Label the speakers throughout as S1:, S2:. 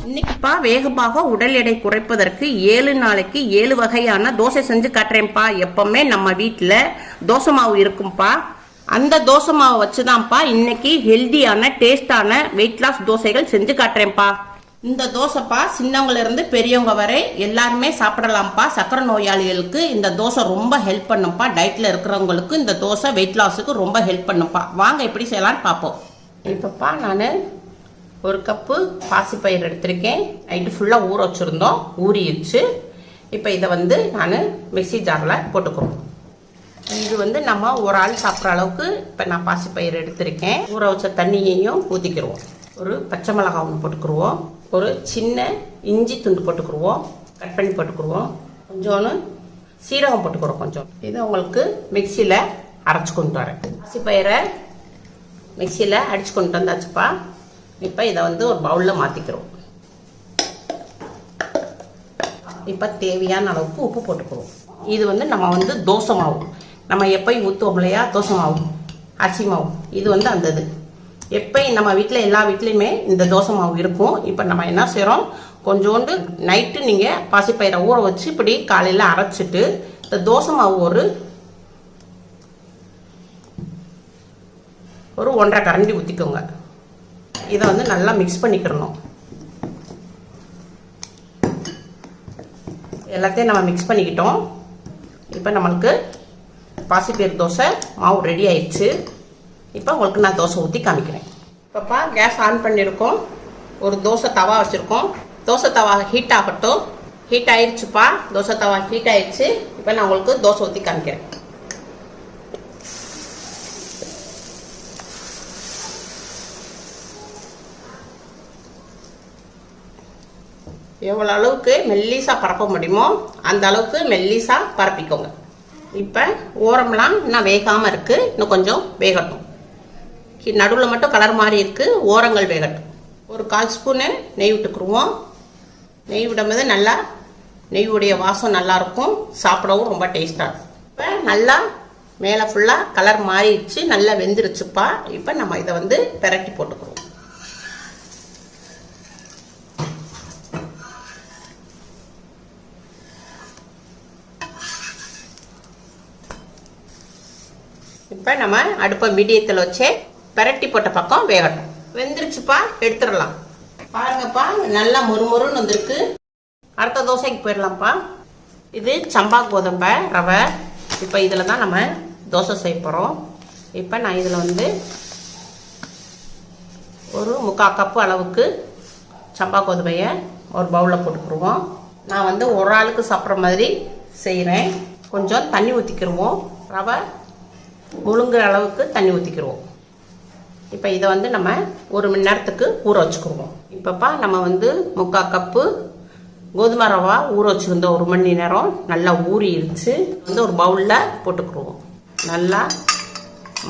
S1: இன்னைக்குப்பா வேகமாக உடல் எடை குறைப்பதற்கு 7 நாளைக்கு 7 வகையான தோசை செஞ்சு காட்டுறேன்ப்பா. எப்பவுமே நம்ம வீட்டில் தோசை மாவு இருக்கும்பா. அந்த தோசை மாவை வச்சுதான்ப்பா இன்னைக்கு ஹெல்தியான டேஸ்டான வெயிட் லாஸ் தோசைகள் செஞ்சு காட்டுறேன்ப்பா. இந்த தோசைப்பா சின்னவங்கள இருந்து பெரியவங்க வரை எல்லாருமே சாப்பிடலாம்ப்பா. சக்கரை நோயாளிகளுக்கு இந்த தோசை ரொம்ப ஹெல்ப் பண்ணும்ப்பா. டயட்ல இருக்கிறவங்களுக்கு இந்த தோசை வெயிட் லாஸுக்கு ரொம்ப ஹெல்ப் பண்ணும்ப்பா. வாங்க எப்படி செய்யலான்னு பார்ப்போம். இப்பப்பா நான் 1 கப்பு பாசிப்பயிர் எடுத்திருக்கேன். நைட்டு ஃபுல்லாக ஊற வச்சுருந்தோம், ஊறிடுச்சு. இப்போ இதை நான் மிக்ஸி ஜாரில் போட்டுக்கிறோம். இது நம்ம ஒரு ஆள் சாப்பிட்ற அளவுக்கு இப்போ நான் பாசிப்பயிர் எடுத்திருக்கேன். ஊற வச்ச தண்ணியையும் ஊற்றிக்கிடுவோம். ஒரு பச்சை மிளகாய் ஒன்று போட்டுக்கிடுவோம். ஒரு சின்ன இஞ்சி துண்டு போட்டுக்கிடுவோம், கட் பண்ணி போட்டுக்கிடுவோம். கொஞ்சோன்னு சீரகம் போட்டுக்கிறோம் கொஞ்சம். இதை உங்களுக்கு மிக்சியில் அரைச்சி கொண்டு வரேன். பாசிப்பயிரை மிக்சியில் அடித்து கொண்டு வந்தாச்சுப்பா. இப்போ இதை ஒரு பவுலில் மாற்றிக்கிறோம். இப்போ தேவையான அளவுக்கு உப்பு போட்டுக்கிறோம். இது நம்ம தோசை மாவு நம்ம எப்பயும் ஊற்றுவோம் இல்லையா, தோசை மாவு, அரிசி மாவு. இது அந்த இது எப்பயும் நம்ம வீட்டில் எல்லா வீட்லேயுமே இந்த தோசை மாவு இருக்கும். இப்போ நம்ம என்ன செய்கிறோம், கொஞ்சோண்டு நைட்டு நீங்கள் பாசிப்பயிரை ஊற வச்சு இப்படி காலையில் அரைச்சிட்டு இந்த தோசை மாவு ஒரு 1.5 கரண்டி ஊற்றிக்கோங்க. இதை நல்லா மிக்ஸ் பண்ணிக்கிறணும். எல்லாத்தையும் நம்ம மிக்ஸ் பண்ணிக்கிட்டோம். இப்போ நம்மளுக்கு பாசிப்பயிறு தோசை மாவு ரெடி ஆயிடுச்சு. இப்போ உங்களுக்கு நான் தோசை ஊற்றி காமிக்கிறேன். இப்போப்பா கேஸ் ஆன் பண்ணியிருக்கோம். ஒரு தோசை தவா வச்சுருக்கோம். தோசை தவா ஹீட் ஆகட்டும். ஹீட் ஆயிடுச்சுப்பா. தோசை தவா ஹீட் ஆயிடுச்சு. இப்போ நான் உங்களுக்கு தோசை ஊற்றி காமிக்கிறேன். எவ்வளோ அளவுக்கு மெல்லிசா பரப்ப முடியுமோ அந்த அளவுக்கு மெல்லிசா பரப்பிக்கோங்க. இப்போ ஓரம்லாம் இன்னும் வேகாமல் இருக்குது. இன்னும் கொஞ்சம் வேகட்டும். நடுவில் மட்டும் கலர் மாதிரி இருக்குது, ஓரங்கள் வேகட்டும். ஒரு 1/4 ஸ்பூனு நெய் விட்டுக்குருவோம். நெய் விடும்போது நல்லா நெய்யுடைய வாசம் நல்லாயிருக்கும், சாப்பிடவும் ரொம்ப டேஸ்டாக இருக்கும். இப்போ நல்லா மேலே ஃபுல்லாக கலர் மாறிடுச்சு, நல்லா வெந்துருச்சுப்பா. இப்போ நம்ம இதை பெரட்டி போட்டுக்குருவோம். இப்போ நம்ம அடுப்பை மீடியத்தில் வச்சே பெரட்டி போட்ட பக்கம் வேகட்டும். வெந்துருச்சுப்பா, எடுத்துடலாம். பாருங்கப்பா, நல்லா மொறுமொறுன்னு வந்திருக்கு. அடுத்த தோசைக்கு போயிடலாம்ப்பா. இது சம்பா கோதுமை ரவை. இப்போ இதில் தான் நம்ம தோசை செய்ய போகிறோம். இப்போ நான் இதில் ஒரு 3/4 கப்பு அளவுக்கு சம்பா கோதுமையை ஒரு பவுலில் போட்டுக்கிடுவோம். நான் ஒரு ஆளுக்கு சாப்பிட்ற மாதிரி செய்கிறேன். கொஞ்சம் தண்ணி ஊற்றிக்கிடுவோம். ரவை முழுங்குற அளவுக்கு தண்ணி ஊற்றிக்கிடுவோம். இப்போ இதை நம்ம 1 மணி நேரத்துக்கு ஊற வச்சுக்கிடுவோம். இப்போப்பா நம்ம 3/4 கப்பு கோதுமை ரவா ஊற வச்சுருந்தோம். 1 மணி நேரம் நல்லா ஊறிடுச்சு. ஒரு பவுலில் போட்டுக்கிடுவோம். நல்லா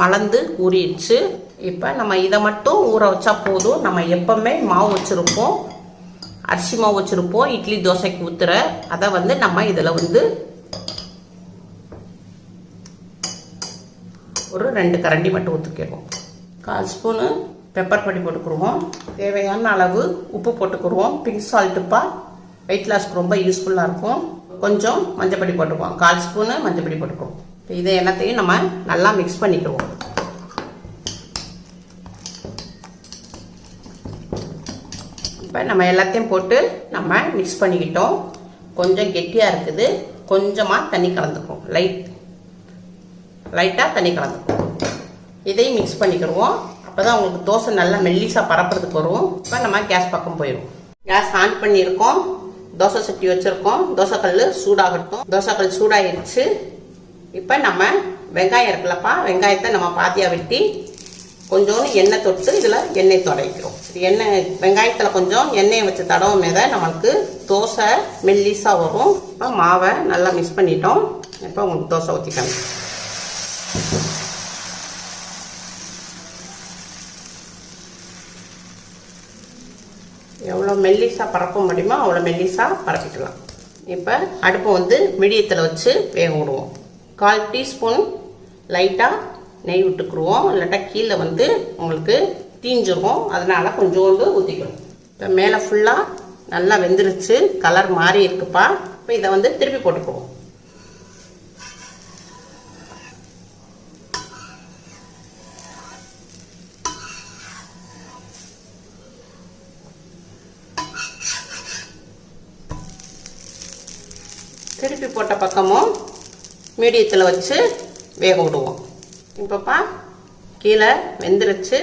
S1: மலர்ந்து ஊறிடுச்சு. இப்போ நம்ம இதை மட்டும் ஊற வச்சா போதும். நம்ம எப்பவுமே மாவு வச்சுருப்போம், அரிசி மாவு வச்சுருப்போம் இட்லி தோசைக்கு ஊற்றுற. அதை நம்ம இதில் ஒரு 2 கரண்டி மட்டும் ஊற்றிக்கிடுவோம். 1/4 ஸ்பூனு பெப்பர் பொடி போட்டுக்கிடுவோம். தேவையான அளவு உப்பு போட்டுக்கிடுவோம். பிங்க் சால்ட்டுப்பா, வெயிட் லாஸ்க்கு ரொம்ப யூஸ்ஃபுல்லாக இருக்கும். கொஞ்சம் மஞ்சப்பொடி போட்டுக்குவோம். 1/4 ஸ்பூனு மஞ்சப்பொடி போட்டுக்குவோம். இதை எல்லாத்தையும் நம்ம நல்லா மிக்ஸ் பண்ணிக்கிடுவோம். இப்போ நம்ம எல்லாத்தையும் போட்டு நம்ம மிக்ஸ் பண்ணிக்கிட்டோம். கொஞ்சம் கெட்டியாக இருக்குது, கொஞ்சமாக தண்ணி கலந்துக்குவோம். லைட்டாக தண்ணி கலந்துக்குவோம். இதையும் மிக்ஸ் பண்ணிக்கிடுவோம். அப்போ தான் உங்களுக்கு தோசை நல்லா மெல்லிசாக பரப்புறதுக்கு வரும். இப்போ நம்ம கேஸ் பக்கம் போயிடுவோம். கேஸ் ஆன் பண்ணியிருக்கோம். தோசை சட்டி வச்சுருக்கோம். தோசைக்கல் சூடாகட்டும். தோசைக்கல் சூடாகிடுச்சு. இப்போ நம்ம வெங்காயம் இருக்குல்லப்பா, வெங்காயத்தை நம்ம பாத்தியாக வெட்டி கொஞ்சோண்டு எண்ணெய் தொட்டு இதில் எண்ணெய் தடவிக்கிறோம். வெங்காயத்தில் கொஞ்சம் எண்ணெயை வச்சு தடவும் மீத நம்மளுக்கு தோசை மெல்லிசாக வரும். இப்போ மாவை நல்லா மிக்ஸ் பண்ணிட்டோம். இப்போ உங்களுக்கு தோசை ஊற்றிக்கணும். எவ்வளோ மெல்லிசா பரப்ப முடியுமோ அவ்வளோ மெல்லிசா பரப்பிக்கலாம். இப்போ அடுப்பை மீடியத்தில் வச்சு வேக விடுவோம். 1/4 டீஸ்பூன் லைட்டாக நெய் விட்டுக்குருவோம், இல்லாட்டா கீழே வந்து உங்களுக்கு தீஞ்சிரும். அதனால் கொஞ்சோண்டு ஊற்றிக்கிறோம். இப்போ மேலே ஃபுல்லாக நல்லா வெந்துருச்சு, கலர் மாறி இருக்குப்பா. இப்போ இதை வந்து திருப்பி போட்டுக்குவோம். திருப்பி போட்ட பக்கமும் மீடியத்தில் வச்சு வேக விடுவோம். இப்போப்பா கீழே வெந்துருச்சு,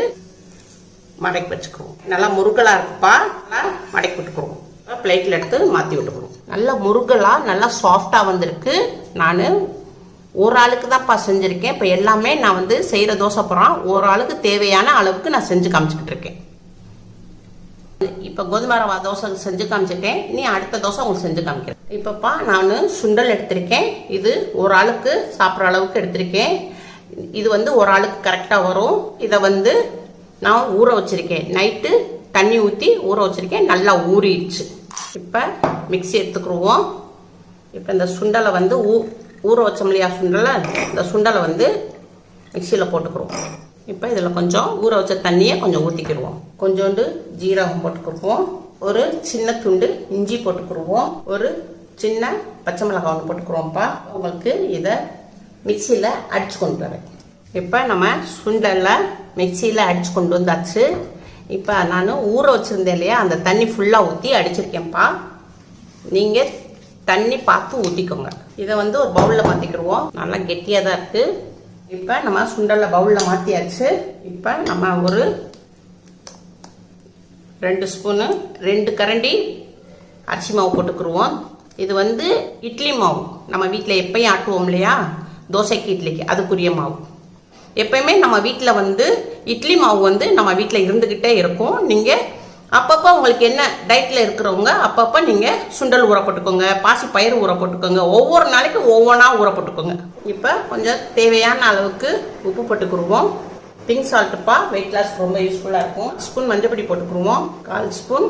S1: மடக்கி வச்சுக்குவோம். நல்லா முருகலாக இருக்குப்பா, நல்லா மடக்கி விட்டுக்குவோம். பிளேட்டில் எடுத்து மாற்றி விட்டுக்குவோம். நல்லா முருகலாக நல்லா சாஃப்டாக வந்திருக்கு. நான் ஒரு ஆளுக்கு தான்ப்பா செஞ்சுருக்கேன். இப்போ எல்லாமே நான் வந்து செய்கிற தோசை போகிறோம், ஒரு ஆளுக்கு தேவையான அளவுக்கு நான் செஞ்சு காமிச்சிக்கிட்டு இருக்கேன். இப்போ கோதுமை ரவா தோசை செஞ்சு காமிச்சிட்டேன், இனி அடுத்த தோசை உங்களுக்கு செஞ்சு காமிக்கிறேன். இப்போப்பா நான் சுண்டல் எடுத்திருக்கேன். இது ஒரு ஆளுக்கு சாப்பிட்ற அளவுக்கு எடுத்திருக்கேன். இது வந்து ஒரு ஆளுக்கு கரெக்டாக வரும். இதை வந்து நான் ஊற வச்சிருக்கேன், நைட்டு தண்ணி ஊற்றி ஊற வச்சிருக்கேன், நல்லா ஊறிடுச்சு. இப்போ மிக்ஸி எடுத்துக்கிடுவோம். இப்போ இந்த சுண்டலை வந்து ஊற வச்சோம் இல்லையா சுண்டலை, இந்த சுண்டலை வந்து மிக்சியில் போட்டுக்கிடுவோம். இப்போ இதில் கொஞ்சம் ஊற வச்ச தண்ணியை கொஞ்சம் ஊற்றிக்கிடுவோம். கொஞ்சோண்டு ஜீரகம் போட்டுக்கிடுவோம், ஒரு சின்ன துண்டு இஞ்சி போட்டுக்கிடுவோம், ஒரு சின்ன பச்சை மிளகாய் ஒன்று போட்டுக்கிறோம்ப்பா. உங்களுக்கு இதை மிக்சியில் அடித்து கொண்டு வரேன். இப்போ நம்ம சுண்டலில் மிக்சியில் அடித்து கொண்டு வந்தாச்சு. இப்போ நான் ஊற வச்சுருந்தேன் இல்லையா, அந்த தண்ணி ஃபுல்லாக ஊற்றி அடிச்சிருக்கேன்ப்பா. நீங்கள் தண்ணி பார்த்து ஊற்றிக்கோங்க. இதை வந்து ஒரு பவுலில் மாற்றிக்கிடுவோம். நல்லா கெட்டியாக தான் இருக்குது. இப்போ நம்ம சுண்டலில் பவுலில் மாற்றியாச்சு. இப்போ நம்ம ஒரு 2 ஸ்பூனு 2 கரண்டி அரிசி மாவு போட்டுக்கிடுவோம். இது வந்து இட்லி மாவு, நம்ம வீட்டில் எப்பயும் ஆட்டுவோம் இல்லையா தோசைக்கு இட்லிக்கு, அதுக்குரிய மாவு. எப்பயுமே நம்ம வீட்டில் வந்து இட்லி மாவு வந்து நம்ம வீட்டில் இருந்துக்கிட்டே இருக்கும். நீங்கள் அப்பப்போ உங்களுக்கு என்ன டயட்டில் இருக்கிறவங்க அப்பப்போ நீங்கள் சுண்டல் ஊற போட்டுக்கோங்க, பாசி பயிர் ஊற போட்டுக்கோங்க, ஒவ்வொரு நாளைக்கு ஒவ்வொன்றா ஊற போட்டுக்கோங்க. இப்போ கொஞ்சம் தேவையான அளவுக்கு உப்பு போட்டுக்கிடுவோம். பிங்க் சால்ட்டுப்பா, வெயிட் லாஸ் ரொம்ப யூஸ்ஃபுல்லாக இருக்கும். ஸ்பூன் மஞ்சப்பொடி போட்டுக்கிடுவோம், 1/4 ஸ்பூன்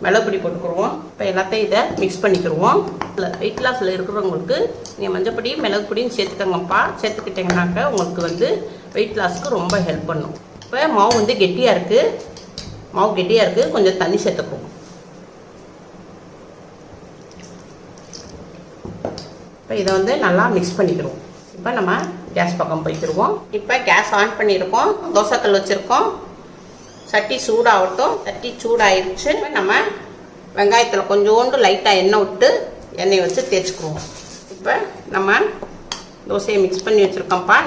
S1: மிளகுப்பொடி போட்டுக்கிடுவோம். இப்போ எல்லாத்தையும் இதை மிக்ஸ் பண்ணிக்கிடுவோம். வெயிட் லாஸில் இருக்கிறவங்களுக்கு நீங்கள் மஞ்சப்பொடி மிளகுப்பொடியும் சேர்த்துக்கோங்கப்பா. சேர்த்துக்கிட்டிங்கனாக்கா உங்களுக்கு வந்து வெயிட் லாஸ்க்கு ரொம்ப ஹெல்ப் பண்ணும். இப்போ மாவு வந்து கெட்டியாக இருக்குது, கொஞ்சம் தண்ணி சேர்த்துக்குவோம். இப்போ இதை வந்து நல்லா மிக்ஸ் பண்ணிக்கிடுவோம். இப்போ நம்ம கேஸ் பக்கம் போய்க்கிடுவோம். இப்போ கேஸ் ஆன் பண்ணியிருக்கோம், தோசைக்கல் வச்சுருக்கோம். சட்டி சூடாகட்டும். சட்டி சூடாகிடுச்சு. நம்ம வெங்காயத்தில் கொஞ்சோண்டு லைட்டாக எண்ணெய் விட்டு எண்ணெய் வச்சு தேய்ச்சிக்குவோம். இப்போ நம்ம தோசையை மிக்ஸ் பண்ணி வச்சுருக்கோம்ப்பா.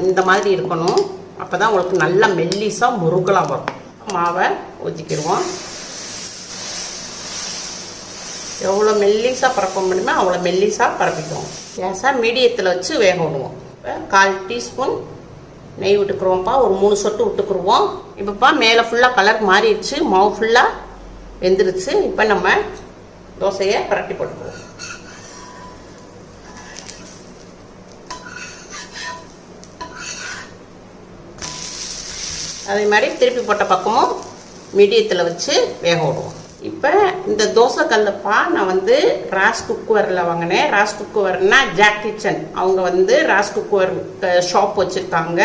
S1: இந்த மாதிரி இருக்கணும், அப்போ தான் உங்களுக்கு நல்லா மெல்லிசாக முருகலாக வரும். மாவை ஊற்றிக்கிடுவோம். எவ்வளோ மெல்லிசாக பரப்ப முடியுமோ அவ்வளோ மெல்லிசாக பரப்பிக்குவோம். கேஸை மீடியத்தில் வச்சு வேக விடுவோம். இப்போ 1/4 டீஸ்பூன் நெய் விட்டுக்குருவோம்ப்பா, ஒரு 3 சொட்டு விட்டுக்குருவோம். இப்போப்பா மேலே ஃபுல்லாக கலர் மாறிடுச்சு, மாவு ஃபுல்லாக வெந்துருச்சு. இப்போ நம்ம தோசையை பரட்டி போட்டுக்குவோம். அதே மாதிரி திருப்பி போட்ட பக்கமும் மீடியத்தில் வச்சு வேக விடுவோம். இப்போ இந்த தோசை கல்லுப்பா நான் வந்து ராஸ் குக்கரில் வாங்கினேன். ராஸ் குக்கர்னா ஜாக் கிச்சன், அவங்க வந்து ராஸ் குக்கர் ஷாப் வச்சுருக்காங்க,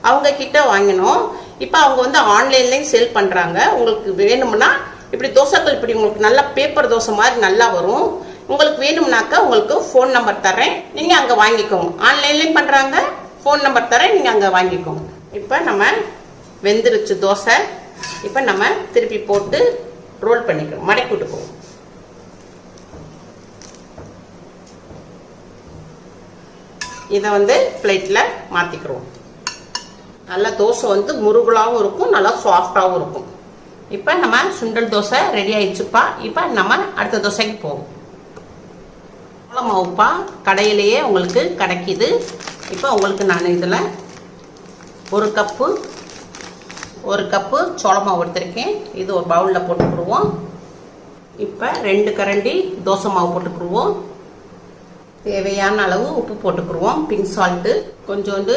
S1: அவங்க கிட்ட வாங்கினோம். இப்போ அவங்க வந்து ஆன்லைன்லேயும் சேல் பண்ணுறாங்க. உங்களுக்கு வேணும்னா இப்படி தோசைக்கல் இப்படி உங்களுக்கு நல்லா பேப்பர் தோசை மாதிரி நல்லா வரும். உங்களுக்கு வேணும்னாக்கா உங்களுக்கு ஃபோன் நம்பர் தரேன், நீங்கள் அங்கே வாங்கிக்கோங்க. ஆன்லைன்லேயும் பண்ணுறாங்க, ஃபோன் நம்பர் தரேன், நீங்கள் அங்கே வாங்கிக்கோங்க. இப்போ நம்ம வெந்துருச்சு தோசை. இப்போ நம்ம திருப்பி போட்டு ரோல் பண்ணிக்கிறோம், மடக்கி விட்டுக்குவோம். இதை வந்து பிளேட்டில் மாற்றிக்கிறோம். நல்லா தோசை வந்து முருகலாகவும் இருக்கும், நல்லா சாஃப்டாகவும் இருக்கும். இப்போ நம்ம சுண்டல் தோசை ரெடி ஆயிடுச்சுப்பா. இப்போ நம்ம அடுத்த தோசைக்கு போவோம். மாவுப்பா கடையிலேயே உங்களுக்கு கிடைக்கிது. இப்போ உங்களுக்கு நான் இதில் ஒரு கப்பு சோள மாவு எடுத்திருக்கேன். இது ஒரு பவுலில் போட்டுக்கிடுவோம். இப்போ 2 கரண்டி தோசை மாவு போட்டுக்கிடுவோம். தேவையான அளவு உப்பு போட்டுக்கிடுவோம், பிங்க் சால்ட்டு. கொஞ்சோண்டு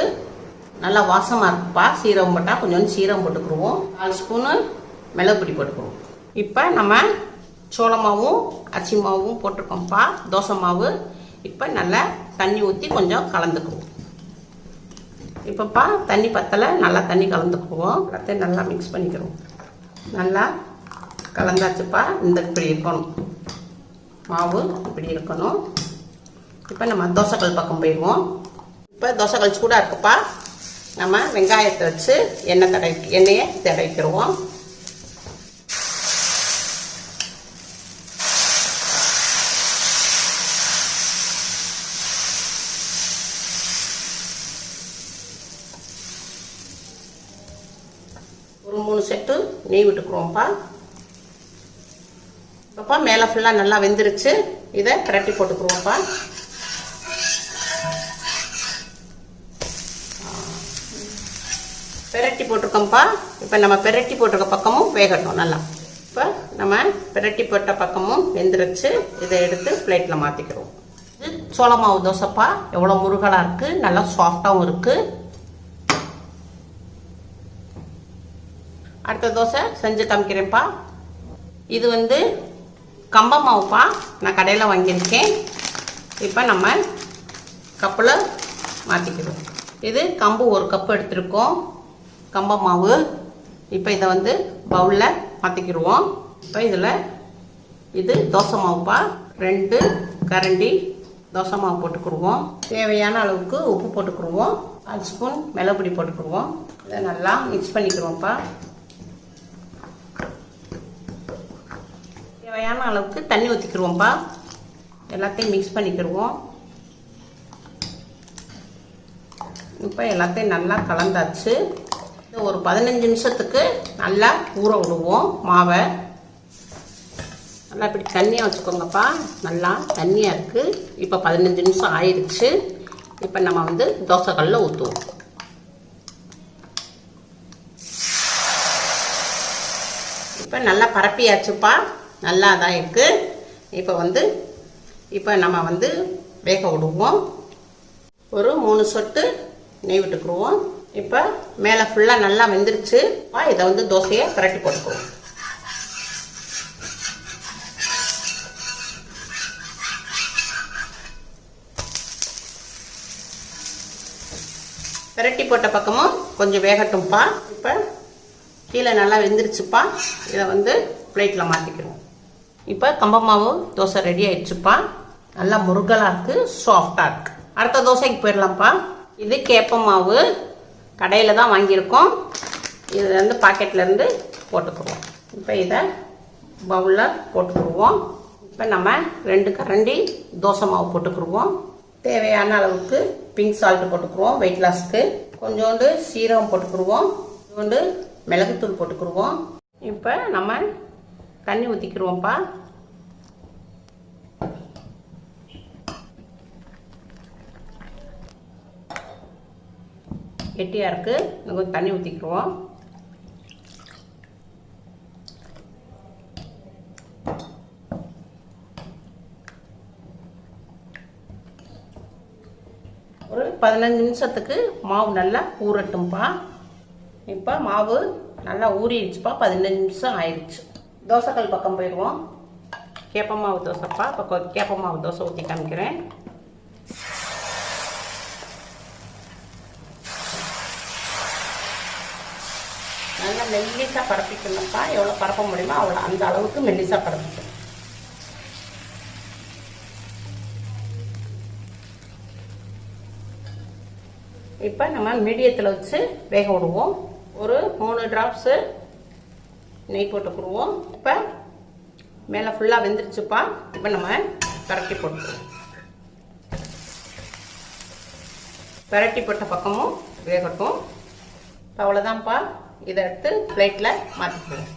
S1: நல்லா வாசமாக இருக்குப்பா, சீரகம் போட்டால் கொஞ்சோண்டு சீரகம் போட்டுக்கிடுவோம். 4 ஸ்பூனு மிளகுப்பொடி போட்டுக்கிடுவோம். இப்போ நம்ம சோள மாவும் அரிசி மாவும் போட்டிருக்கோம்ப்பா, தோசை மாவு. இப்போ நல்லா தண்ணி ஊற்றி கொஞ்சம் கலந்துக்குவோம். இப்போப்பா தண்ணி பத்தலை, நல்லா தண்ணி கலந்துக்குவோம். எல்லாத்தையும் நல்லா மிக்ஸ் பண்ணிக்கிறோம். நல்லா கலந்தாச்சுப்பா. இந்த இப்படி இருக்கணும், மாவு இப்படி இருக்கணும். இப்போ நம்ம தோசைக்கல் பக்கம் போயிடுவோம். இப்போ தோசைக்கல் சூடாக இருக்குப்பா. நம்ம வெங்காயத்தை வச்சு எண்ணெயை தடவிக்கிடுவோம். ஒரு 3 செட்டு நெய் விட்டுக்குறோம்ப்பா. இப்போப்பா மேலே ஃபுல்லாக நல்லா வெந்துருச்சு. இதை பிரட்டி போட்டுக்குருவோம்ப்பா. பிரட்டி போட்டிருக்கோம்ப்பா. இப்போ நம்ம பிரட்டி போட்டிருக்க பக்கமும் வேகட்டும் நல்லா. இப்போ நம்ம பிரட்டி போட்ட பக்கமும் வெந்துருச்சு. இதை எடுத்து பிளேட்டில் மாற்றிக்கிறோம். இது சோள மாவு தோசைப்பா. எவ்வளோ முருகலாக இருக்குது, நல்லா சாஃப்டாகவும் இருக்குது. அடுத்த தோசை செஞ்சு காமிக்கிறேன்ப்பா. இது வந்து கம்ப மாவுப்பா. நான் கடையில் வாங்கியிருக்கேன். இப்போ நம்ம கப்பில் மாற்றிக்கிறோம். இது கம்பு 1 கப்பு எடுத்துருக்கோம், கம்ப மாவு. இப்போ இதை வந்து பவுலில் மாற்றிக்கிடுவோம். இப்போ இதில் இது தோசை மாவுப்பா. 2 கரண்டி தோசை மாவு போட்டுக்கிடுவோம். தேவையான அளவுக்கு உப்பு போட்டுக்கிடுவோம். 1 ஸ்பூன் மிளகுப்பொடி போட்டுக்கிடுவோம். இதை நல்லா மிக்ஸ் பண்ணிக்கிறோம்ப்பா. தேவையான அளவுக்கு தண்ணி ஊற்றிக்கிடுவோம்ப்பா. எல்லாத்தையும் மிக்ஸ் பண்ணிக்கிடுவோம். இப்போ எல்லாத்தையும் நல்லா கலந்தாச்சு. ஒரு 15 நிமிஷத்துக்கு நல்லா ஊற விடுவோம் மாவை. நல்லா இப்படி தண்ணியாக வச்சுக்கோங்கப்பா. நல்லா தண்ணியாக இருக்குது. இப்போ 15 நிமிஷம் ஆயிடுச்சு. இப்போ நம்ம வந்து தோசைக்கல்லில் ஊற்றுவோம். இப்போ நல்லா பரப்பியாச்சுப்பா. நல்லா தான் இருக்குது. இப்போ நம்ம வந்து வேக விடுவோம். ஒரு 3 சொட்டு நெய் விட்டுக்குருவோம். இப்போ மேலே ஃபுல்லாக நல்லா வெந்துருச்சு. இதை வந்து தோசையை பிரட்டி போட்டுக்குவோம். பிரட்டி போட்ட பக்கமும் கொஞ்சம் வேகட்டும்ப்பா. இப்போ கீழே நல்லா வெந்துருச்சுப்பா. இதை வந்து பிளேட்டில் மாற்றிக்கிறோம். இப்போ கம்ப மாவு தோசை ரெடி ஆயிடுச்சுப்பா. நல்லா முருகலாக இருக்குது, சாஃப்டாக இருக்குது. அடுத்த தோசைக்கு போயிடலாம்ப்பா. இது கேப்ப மாவு கடையில் தான் வாங்கியிருக்கோம். இது வந்து பாக்கெட்லேருந்து போட்டுக்குருவோம். இப்போ இதை பவுலில் போட்டுக்குருவோம். இப்போ நம்ம 2 கரண்டி தோசை மாவு போட்டுக்குருவோம். தேவையான அளவுக்கு பிங்க் சால்ட்டு போட்டுக்குருவோம் வெயிட் லாஸ்க்கு. கொஞ்சோண்டு சீரகம் போட்டுக்குருவோம். கொஞ்சோண்டு மிளகுத்தூள் போட்டுக்குருவோம். இப்போ நம்ம தண்ணி ஊற்றிக்கிடுவோம்ப்பா. கெட்டியாக இருக்குது, கொஞ்சம் தண்ணி ஊற்றிக்கிடுவோம். ஒரு 15 நிமிஷத்துக்கு மாவு நல்லா ஊறட்டும்ப்பா. இப்போ மாவு நல்லா ஊறிடுச்சுப்பா. 15 நிமிஷம் ஆயிடுச்சு. தோசைக்கல் பக்கம் போயிடுவோம். கேப்ப மாவு தோசைப்பா. இப்போ கேப்ப மாவு தோசை ஊற்றி காமிக்கிறேன். நல்லா மெல்லிசாக பரப்பிக்கணும்ப்பா. எவ்வளோ பரப்ப முடியுமோ அவ்வளோ அந்த அளவுக்கு மெல்லிசாக பரப்பிக்கணும். இப்போ நம்ம மீடியத்தில் வச்சு வேக விடுவோம். ஒரு 3 டிராப்ஸு நெய் போட்டுக்குருவோம். இப்போ மேலே ஃபுல்லாக வெந்துருச்சுப்பா. இப்போ நம்ம பரட்டி போட்டுக்குவோம். பரட்டி போட்ட பக்கமும் வேகட்டும். அவ்வளோதான்ப்பா. இதை எடுத்து பிளேட்டில் மாற்றிக்குவோம்.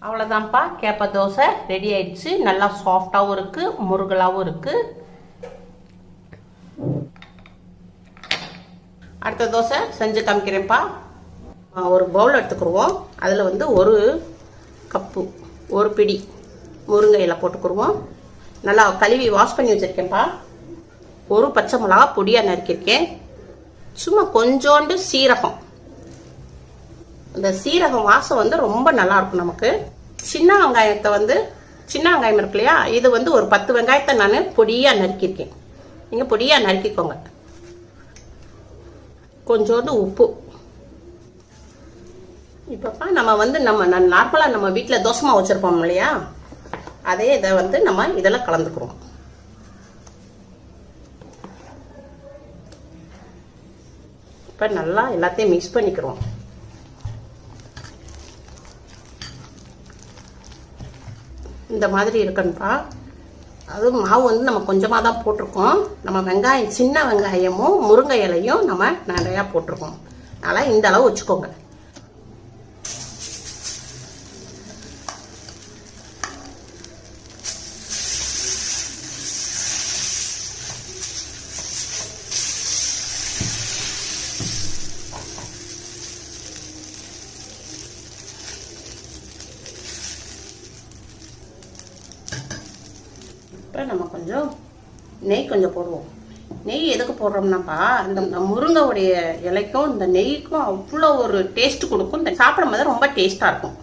S1: அவ்வளோதான்ப்பா. கேப்ப தோசை ரெடி ஆயிடுச்சு. நல்லா சாஃப்டாகவும் இருக்குது, முருகலாகவும் இருக்குது. அடுத்த தோசை செஞ்சு காமிக்கிறேன்ப்பா. ஒரு பவுல் எடுத்துக்கிடுவோம். அதில் வந்து 1 கப்பு 1 பிடி முருங்கை இலை போட்டுக்கிடுவோம். நல்லா கழுவி வாஷ் பண்ணி வச்சுருக்கேன்ப்பா. 1 பச்சை மிளகா பொடியாக நறுக்கியிருக்கேன். சும்மா கொஞ்சோண்டு சீரகம். இந்த சீரகம் வாசம் வந்து ரொம்ப நல்லாயிருக்கும் நமக்கு. சின்ன வெங்காயத்தை வந்து சின்ன வெங்காயம் இருக்கு இல்லையா, இது வந்து ஒரு 10 வெங்காயத்தை நான் பொடியாக நறுக்கியிருக்கேன். நீங்கள் பொடியாக நறுக்கிக்கோங்க. கொஞ்சோண்டு உப்பு. இப்போப்பா நம்ம வந்து நார்மலாக நம்ம வீட்டில் தோசை மாவு வச்சுருப்போம் இல்லையா, அதே இதை வந்து நம்ம இதெல்லாம் கலந்துக்கிறோம். இப்போ நல்லா எல்லாத்தையும் மிக்ஸ் பண்ணிக்கிறோம். இந்த மாதிரி இருக்கணும்ப்பா. அதுவும் மாவு வந்து நம்ம கொஞ்சமாக தான் போட்டிருக்கோம். நம்ம வெங்காயம், சின்ன வெங்காயமும் முருங்கை இலையும் நம்ம நிறையா போட்டிருக்கோம். அதனால் இந்த அளவு வச்சுக்கோங்க. இப்போ நம்ம கொஞ்சம் நெய் கொஞ்சம் போடுவோம். நெய் எதுக்கு போடுறோம்னாப்பா, இந்த முருங்கையுடைய இலைக்கும் இந்த நெய்க்கும் அவ்வளோ ஒரு டேஸ்ட் கொடுக்கும். இந்த சாப்பிடும் போது ரொம்ப டேஸ்ட்டாக இருக்கும்.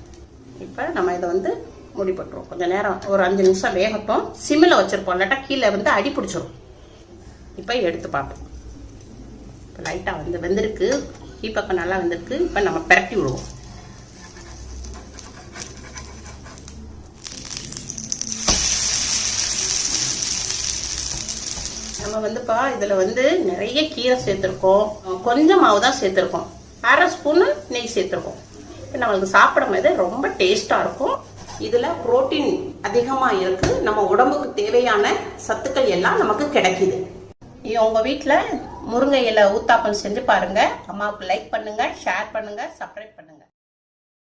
S1: இப்போ நம்ம இதை வந்து மூடி போட்டுருவோம். கொஞ்சம் நேரம் ஒரு 5 நிமிஷம் வேகட்டும். சிம்மில் வச்சுருப்போம், இல்லாட்டா கீழே வந்து அடி பிடிச்சிரும். இப்போ எடுத்து பார்ப்போம். இப்போ லைட்டாக வந்து வெந்திருக்கு, கீப்பக்கம் நல்லா வெந்திருக்கு. இப்போ நம்ம பிரட்டி விடுவோம். நம்ம வந்துப்பா இதில் வந்து நிறைய கீரை சேர்த்துருக்கோம், கொஞ்சம் மாவு தான் சேர்த்துருக்கோம், 1/2 ஸ்பூனு நெய் சேர்த்துருக்கோம். நம்மளுக்கு சாப்பிடும் போது ரொம்ப டேஸ்ட்டாக இருக்கும். இதில் புரோட்டீன் அதிகமாக இருக்குது. நம்ம உடம்புக்கு தேவையான சத்துக்கள் எல்லாம் நமக்கு கிடைக்கிது. உங்கள் வீட்டில் முருங்கை இலை ஊத்தாப்பம் செஞ்சு பாருங்கள். அம்மாவுக்கு லைக் பண்ணுங்கள், ஷேர் பண்ணுங்கள், சப்ஸ்கிரைப் பண்ணுங்கள்.